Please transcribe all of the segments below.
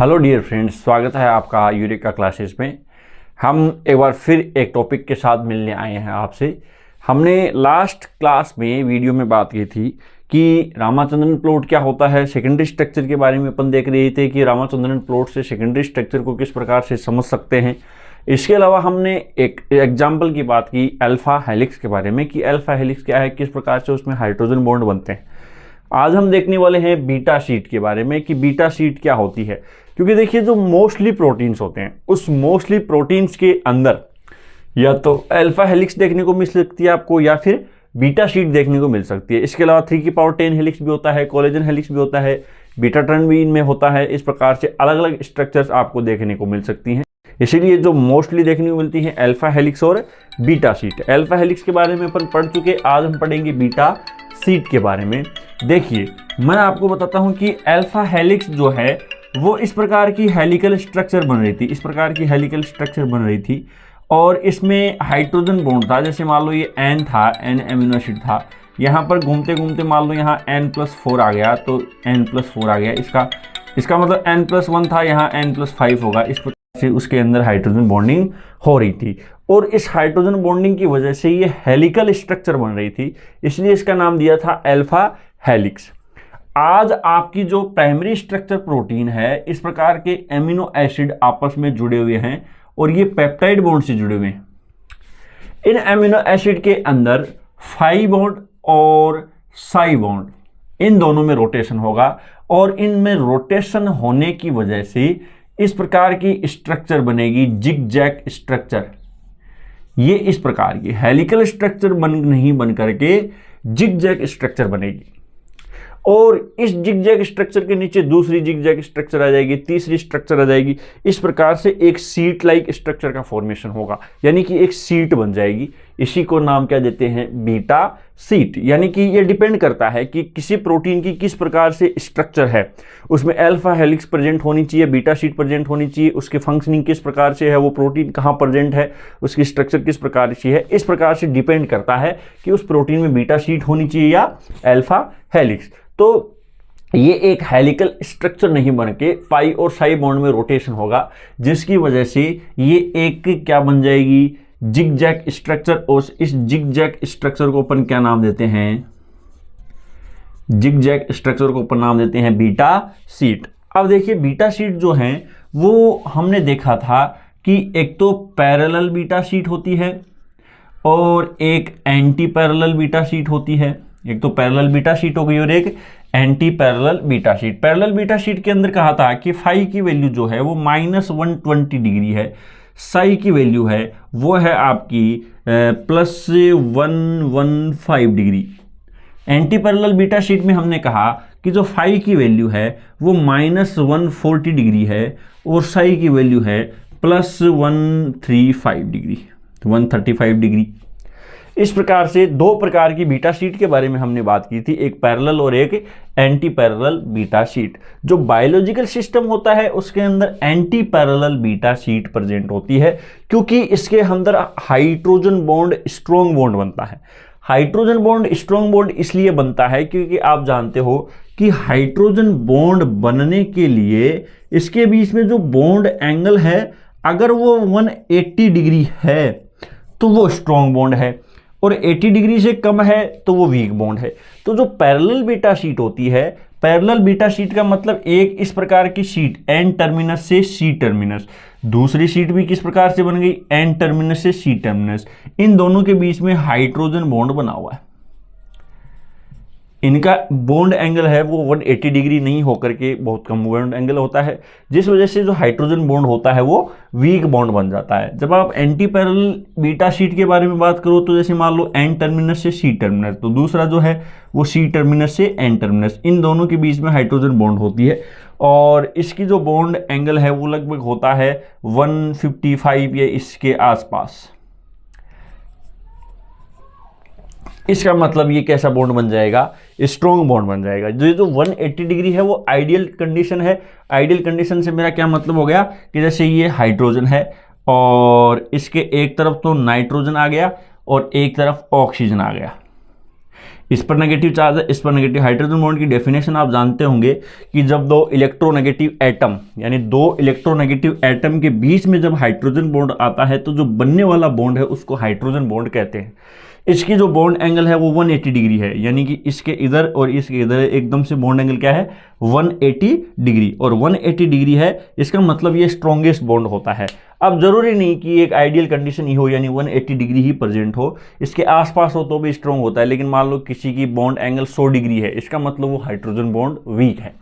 Hello dear friends, स्वागत है आपका यूरेका क्लासेस में। हम एक बार फिर एक टॉपिक के साथ मिलने आए हैं आपसे। हमने लास्ट क्लास में वीडियो में बात की थी कि रामाचंद्रन प्लॉट क्या होता है। सेकेंडरी स्ट्रक्चर के बारे में अपन देख रहे थे कि रामाचंद्रन प्लॉट से सेकेंडरी स्ट्रक्चर को किस प्रकार से समझ सकते हैं। इसके अलावा हमने एक एग्जाम्पल की बात की अल्फा हेलिक्स के बारे में कि अल्फा हेलिक्स क्या है, किस प्रकार से उसमें हाइड्रोजन बॉन्ड बनते हैं। आज हम देखने वाले हैं बीटा शीट के बारे में कि बीटा शीट क्या होती है। क्योंकि देखिए, जो मोस्टली प्रोटीन्स होते हैं उस मोस्टली प्रोटीन्स के अंदर या तो अल्फा हेलिक्स देखने को मिल सकती है आपको, या फिर बीटा शीट देखने को मिल सकती है। इसके अलावा 3^10 हेलिक्स भी होता है, कोलेजन हेलिक्स भी होता है, बीटा स्ट्रैंड भी इनमें होता है। इस प्रकार से अलग अलग स्ट्रक्चर्स आपको देखने को मिल सकती हैं। इसीलिए जो मोस्टली देखने को मिलती है अल्फा हेलिक्स और बीटा शीट। अल्फा हेलिक्स के बारे में अपन पढ़ चुके, आज हम पढ़ेंगे बीटा शीट के बारे में। देखिए, मैं आपको बताता हूं कि अल्फा हेलिक्स जो है वो इस प्रकार की हेलिकल स्ट्रक्चर बन रही थी, इस प्रकार की हेलिकल स्ट्रक्चर बन रही थी और इसमें हाइड्रोजन बॉन्ड था। जैसे मान लो ये N था, N एमिनो एसिड था, यहाँ पर घूमते घूमते मान लो यहाँ N+4 आ गया तो N+4 आ गया। इसका मतलब N+1 था, यहाँ N+5 होगा। इस प्रकार से उसके अंदर हाइड्रोजन बॉन्डिंग हो रही थी और इस हाइड्रोजन बॉन्डिंग की वजह से ये हेलिकल स्ट्रक्चर बन रही थी, इसलिए इसका नाम दिया था अल्फा हेलिक्स। आज आपकी जो प्राइमरी स्ट्रक्चर प्रोटीन है, इस प्रकार के एमिनो एसिड आपस में जुड़े हुए हैं और ये पेप्टाइड बॉन्ड से जुड़े हुए हैं। इन एमिनो एसिड के अंदर फाई बॉन्ड और साई बॉन्ड, इन दोनों में रोटेशन होगा और इनमें रोटेशन होने की वजह से इस प्रकार की स्ट्रक्चर बनेगी, जिग-जैग स्ट्रक्चर। ये इस प्रकार की हेलिकल स्ट्रक्चर नहीं बन करके जिग-जैग स्ट्रक्चर बनेगी और इस जिग-जैग स्ट्रक्चर के नीचे दूसरी जिग-जैग स्ट्रक्चर आ जाएगी, तीसरी स्ट्रक्चर आ जाएगी। इस प्रकार से एक सीट लाइक स्ट्रक्चर का फॉर्मेशन होगा, यानी कि एक सीट बन जाएगी। इसी को नाम क्या देते हैं? Beta sheet. यानी कि ये डिपेंड करता है कि किसी प्रोटीन की किस प्रकार से स्ट्रक्चर है, उसमें अल्फा हेलिक्स प्रेजेंट होनी चाहिए, बीटा शीट प्रेजेंट होनी चाहिए, उसकी फंक्शनिंग किस प्रकार से है, वो प्रोटीन कहाँ प्रेजेंट है, उसकी स्ट्रक्चर किस प्रकार से है। इस प्रकार से डिपेंड करता है कि उस प्रोटीन में बीटा शीट होनी चाहिए या अल्फा हेलिक्स। तो ये एक हेलिकल स्ट्रक्चर नहीं बन के पाई और साई बॉन्ड में रोटेशन होगा, जिसकी वजह से ये एक क्या बन जाएगी? Zigzag structure. और इस जिग-जैग स्ट्रक्चर को अपन क्या नाम देते हैं? जिग-जैग स्ट्रक्चर को अपन नाम देते हैं बीटा शीट। अब देखिए, बीटा शीट जो है वो हमने देखा था कि एक तो पैरेलल बीटा शीट होती है और एक एंटी पैरेलल बीटा शीट होती है। एक तो पैरेलल बीटा शीट हो गई और एक anti parallel beta sheet. Parallel beta sheet के अंदर कहा था कि फाई की वैल्यू जो है वो -120 डिग्री है, साई की वैल्यू है वो है आपकी +115 degree. Anti parallel beta sheet में हमने कहा कि जो फाई की वैल्यू है वो -140 डिग्री है और साई की वैल्यू है +135 डिग्री, 135 डिग्री। इस प्रकार से दो प्रकार की बीटा शीट के बारे में हमने बात की थी, एक पैरेलल और एक एंटी पैरेलल बीटा शीट। जो बायोलॉजिकल सिस्टम होता है उसके अंदर anti parallel beta sheet present होती है, क्योंकि इसके अंदर हाइड्रोजन बॉन्ड स्ट्रॉन्ग बॉन्ड बनता है। हाइड्रोजन बॉन्ड स्ट्रॉन्ग बॉन्ड इसलिए बनता है क्योंकि आप जानते हो कि हाइड्रोजन बॉन्ड बनने के लिए इसके बीच में जो बॉन्ड एंगल है, अगर वो 180 डिग्री है तो वो स्ट्रॉन्ग बॉन्ड है और 80 डिग्री से कम है तो वो वीक बॉन्ड है। तो जो पैरेलल बीटा शीट होती है, पैरेलल बीटा शीट का मतलब एक इस प्रकार की शीट N टर्मिनस से C टर्मिनस, दूसरी शीट भी किस प्रकार से बन गई? N टर्मिनस से C टर्मिनस। इन दोनों के बीच में हाइड्रोजन बॉन्ड बना हुआ है। इनका बॉन्ड एंगल है वो 180 डिग्री नहीं होकर के बहुत कम बॉन्ड एंगल होता है, जिस वजह से जो हाइड्रोजन बॉन्ड होता है वो वीक बॉन्ड बन जाता है। जब आप एंटी पैरेलल बीटा शीट के बारे में बात करो तो जैसे मान लो N टर्मिनस से C टर्मिनस, तो दूसरा जो है वो C टर्मिनस से N टर्मिनस, इन दोनों के बीच में हाइड्रोजन बॉन्ड होती है और इसकी जो बॉन्ड एंगल है वो लगभग होता है 155 या इसके आसपास। इसका मतलब ये कैसा बॉन्ड बन जाएगा? स्ट्रॉन्ग बॉन्ड बन जाएगा। जो 180 डिग्री है वो आइडियल कंडीशन है। आइडियल कंडीशन से मेरा क्या मतलब हो गया कि जैसे ये हाइड्रोजन है और इसके एक तरफ तो नाइट्रोजन आ गया और एक तरफ ऑक्सीजन आ गया। इस पर नेगेटिव चार्ज है, इस पर नेगेटिव। हाइड्रोजन बॉन्ड की डेफिनेशन आप जानते होंगे कि जब दो इलेक्ट्रोनेगेटिव एटम यानी दो इलेक्ट्रोनेगेटिव एटम के बीच में जब हाइड्रोजन बॉन्ड आता है तो जो बनने वाला बॉन्ड है उसको हाइड्रोजन बॉन्ड कहते हैं। इसकी जो बॉन्ड एंगल है वो 180 डिग्री है, यानी कि इसके इधर और इसके इधर एकदम से बॉन्ड एंगल क्या है 180 डिग्री, और 180 डिग्री है इसका मतलब ये स्ट्रॉन्गेस्ट बॉन्ड होता है। अब जरूरी नहीं कि एक आइडियल कंडीशन ही हो यानी 180 डिग्री ही प्रेजेंट हो, इसके आसपास हो तो भी स्ट्रॉन्ग होता है। लेकिन मान लो किसी की बॉन्ड एंगल 100 डिग्री है, इसका मतलब वो हाइड्रोजन बॉन्ड वीक है।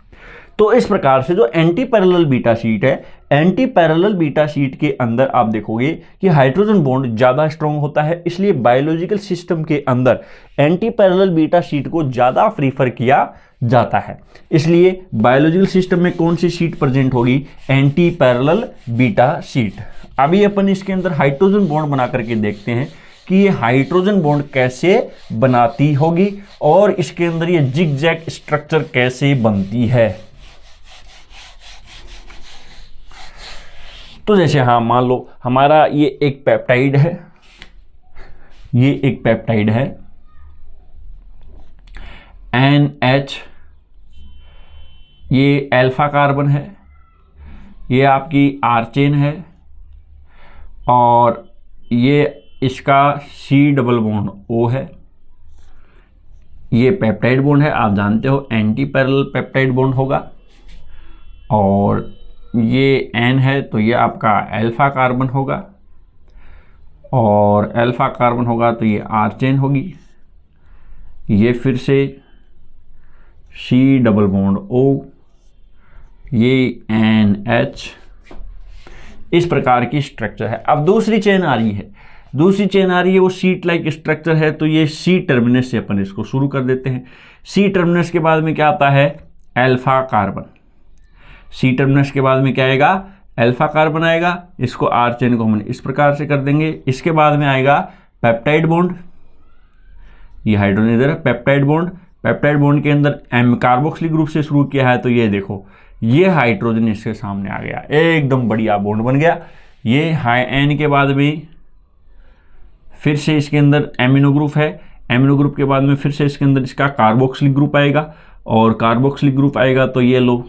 तो इस प्रकार से जो एंटी पैरेलल बीटा शीट है, एंटी पैरेलल बीटा शीट के अंदर आप देखोगे कि हाइड्रोजन बॉन्ड ज़्यादा स्ट्रॉन्ग होता है, इसलिए बायोलॉजिकल सिस्टम के अंदर एंटी पैरेलल बीटा शीट को ज़्यादा प्रीफर किया जाता है। इसलिए बायोलॉजिकल सिस्टम में कौन सी शीट प्रेजेंट होगी, एंटी पैरेलल बीटा शीट। अभी अपन इसके अंदर हाइड्रोजन बॉन्ड बना करके देखते हैं कि ये हाइड्रोजन बॉन्ड कैसे बनाती होगी और इसके अंदर ये जिगजैग स्ट्रक्चर कैसे बनती है। तो जैसे हाँ मान लो हमारा ये एक पेप्टाइड है, ये एक पेप्टाइड है NH, ये अल्फा कार्बन है, ये आपकी R चेन है और ये इसका C डबल बॉन्ड O है। ये पेप्टाइड बॉन्ड है, आप जानते हो एंटी पैरेलल पेप्टाइड बॉन्ड होगा। और ये N है तो ये आपका अल्फा कार्बन होगा, और अल्फा कार्बन होगा तो ये R चेन होगी। ये फिर से C डबल बॉन्ड O, ये NH, इस प्रकार की स्ट्रक्चर है। अब दूसरी चेन आ रही है, दूसरी चेन आ रही है वो सीट लाइक स्ट्रक्चर है, तो ये C टर्मिनस से अपन इसको शुरू कर देते हैं। C टर्मिनस के बाद में क्या आता है अल्फा कार्बन, C टर्मिनस के बाद में क्या आएगा अल्फा कार्बन आएगा, इसको R चेन को हम इस प्रकार से कर देंगे। इसके बाद में आएगा पेप्टाइड बॉन्ड, ये हाइड्रोजन इधर है, पेप्टाइड बॉन्ड। पेप्टाइड बॉन्ड के अंदर M कार्बोक्सिलिक ग्रुप से शुरू किया है तो ये देखो ये हाइड्रोजन इसके सामने आ गया, एकदम बढ़िया बॉन्ड बन गया। ये हाई N के बाद में फिर से इसके अंदर एमिनो ग्रुप है, एमिनो ग्रुप के बाद में फिर से इसके अंदर इसका कार्बोक्सिलिक ग्रुप आएगा, और कार्बोक्सिलिक ग्रुप आएगा तो ये लो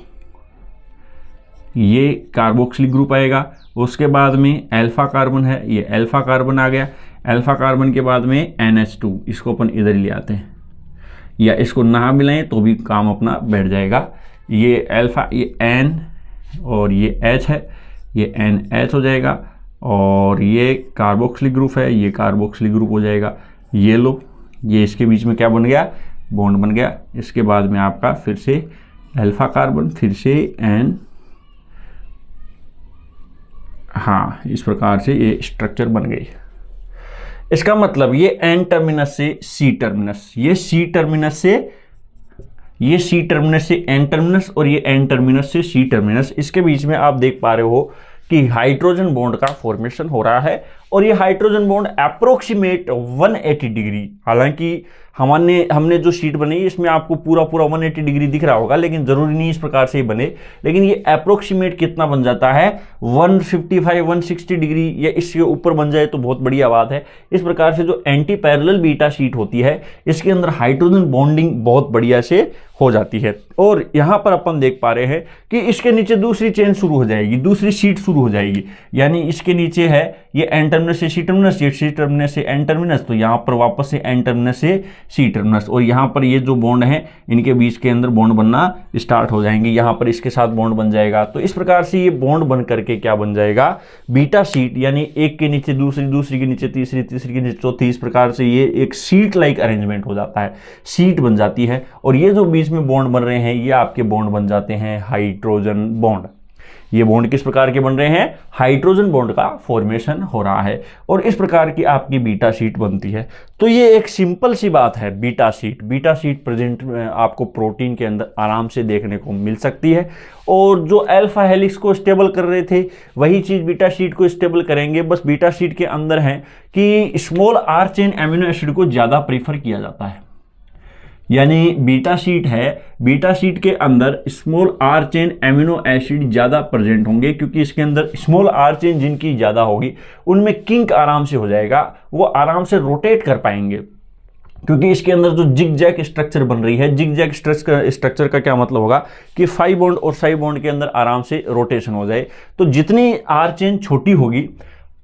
ये कार्बोक्सिलिक ग्रुप आएगा। उसके बाद में अल्फा कार्बन है, ये अल्फा कार्बन आ गया। अल्फा कार्बन के बाद में NH2, इसको अपन इधर ले आते हैं या इसको ना मिलाएं तो भी काम अपना बैठ जाएगा। ये अल्फा, ये N और ये H है, ये NH हो जाएगा, और ये कार्बोक्सिलिक ग्रुप है, ये कार्बोक्सिलिक ग्रुप हो जाएगा। ये लो ये इसके बीच में क्या बन गया बॉन्ड बन गया। इसके बाद में आपका फिर से अल्फा कार्बन, फिर से N, हाँ इस प्रकार से ये स्ट्रक्चर बन गई। इसका मतलब ये N टर्मिनस से C टर्मिनस, ये C टर्मिनस से N टर्मिनस, और ये N टर्मिनस से C टर्मिनस, इसके बीच में आप देख पा रहे हो कि हाइड्रोजन बॉन्ड का फॉर्मेशन हो रहा है। और ये हाइड्रोजन बॉन्ड अप्रोक्सीमेट 180 डिग्री, हालांकि हमने जो शीट बनाई इसमें आपको पूरा 180 डिग्री दिख रहा होगा, लेकिन जरूरी नहीं इस प्रकार से ही बने, लेकिन ये अप्रोक्सीमेट कितना बन जाता है 155-160 डिग्री या इसके ऊपर बन जाए तो बहुत बढ़िया बात है। इस प्रकार से जो एंटी पैरेलल बीटा शीट होती है इसके अंदर हाइड्रोजन बॉन्डिंग बहुत बढ़िया से हो जाती है। और यहाँ पर अपन देख पा रहे हैं कि इसके नीचे दूसरी चेन शुरू हो जाएगी, दूसरी शीट शुरू हो जाएगी, यानी इसके नीचे है ये N टर्मिनस से C टर्मिनस, ये C टर्मिनस से N टर्मिनस, तो यहाँ पर वापस से N टर्मिनस से C टर्मिनस, और यहाँ पर ये जो बॉन्ड है इनके बीच के अंदर बॉन्ड बनना स्टार्ट हो जाएंगे। यहाँ पर इसके साथ बॉन्ड बन जाएगा, तो इस प्रकार से ये बॉन्ड बन करके क्या बन जाएगा बीटा शीट, यानी एक के नीचे दूसरी, दूसरी के नीचे तीसरी, तीसरी के नीचे चौथी, इस प्रकार से ये एक सीट लाइक अरेंजमेंट हो जाता है, सीट बन जाती है। और ये जो बीच में बॉन्ड बन रहे हैं ये आपके बॉन्ड बन जाते हैं हाइड्रोजन बॉन्ड। ये बॉन्ड किस प्रकार के बन रहे हैं, हाइड्रोजन बॉन्ड का फॉर्मेशन हो रहा है, और इस प्रकार की आपकी बीटा शीट बनती है। तो ये एक सिंपल सी बात है, beta sheet. Beta sheet present आपको प्रोटीन के अंदर आराम से देखने को मिल सकती है, और जो अल्फा हेलिक्स को स्टेबल कर रहे थे वही चीज बीटा शीट को स्टेबल करेंगे। बस बीटा शीट के अंदर है कि small R chain amino acid को ज्यादा प्रीफर किया जाता है, यानी बीटा शीट है, बीटा शीट के अंदर small R chain amino acid ज़्यादा प्रेजेंट होंगे, क्योंकि इसके अंदर स्मॉल R चेन जिनकी ज़्यादा होगी उनमें किंक आराम से हो जाएगा, वो आराम से रोटेट कर पाएंगे। क्योंकि इसके अंदर जो जिग जैग स्ट्रक्चर बन रही है, जिग जैग स्ट्रक्चर का क्या मतलब होगा कि 5 बॉन्ड और 6 बॉन्ड के अंदर आराम से रोटेशन हो जाए। तो जितनी आर चेन छोटी होगी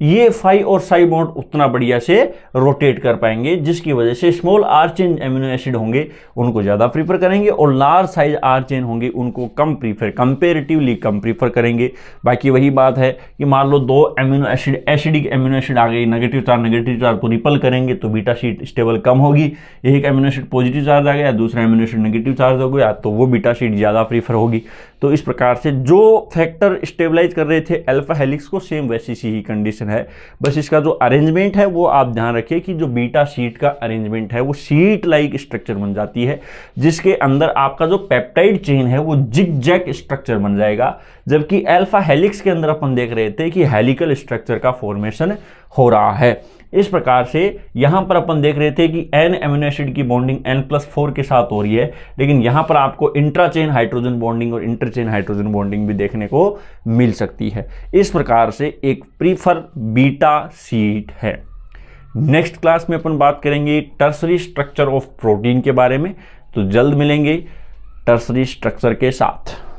ये 5 और 6 बॉन्ड उतना बढ़िया से रोटेट कर पाएंगे, जिसकी वजह से small or chain amino acid होंगे उनको ज़्यादा प्रीफर करेंगे और लार्ज साइज आर चेन होंगे उनको कम प्रीफर, कंपेरेटिवली कम प्रीफर करेंगे। बाकी वही बात है कि मान लो 2 amino acid acidic amino acid आ गई, नेगेटिव चार्ज तो रिपल करेंगे तो बीटा शीट स्टेबल कम होगी। एक एमिनो एसिड पॉजिटिव चार्ज आ गया, दूसरा एमिनो एसिड नेगेटिव चार्ज हो गया तो वो बीटा शीट ज़्यादा प्रीफर होगी। तो इस प्रकार से जो फैक्टर स्टेबलाइज कर रहे थे अल्फा हेलिक्स को, सेम वैसी सी ही कंडीशन है। बस इसका जो अरेंजमेंट है वो आप ध्यान रखिए कि जो बीटा शीट का अरेंजमेंट है वो शीट लाइक स्ट्रक्चर बन जाती है, जिसके अंदर आपका जो पेप्टाइड चेन है वो जिग जैग स्ट्रक्चर बन जाएगा। जबकि अल्फा हेलिक्स के अंदर अपन देख रहे थे कि हेलिकल स्ट्रक्चर का फॉर्मेशन हो रहा है। इस प्रकार से यहां पर अपन देख रहे थे कि n एमिनो एसिड की बॉन्डिंग n+4 के साथ हो रही है, लेकिन यहां पर आपको इंट्राचेन हाइड्रोजन बॉन्डिंग और इंटरचेन हाइड्रोजन बॉन्डिंग भी देखने को मिल सकती है। इस प्रकार से एक प्रीफर बीटा शीट है। नेक्स्ट क्लास में अपन बात करेंगे टर्सरी स्ट्रक्चर ऑफ प्रोटीन के बारे में। तो जल्द मिलेंगे टर्सरी स्ट्रक्चर के साथ।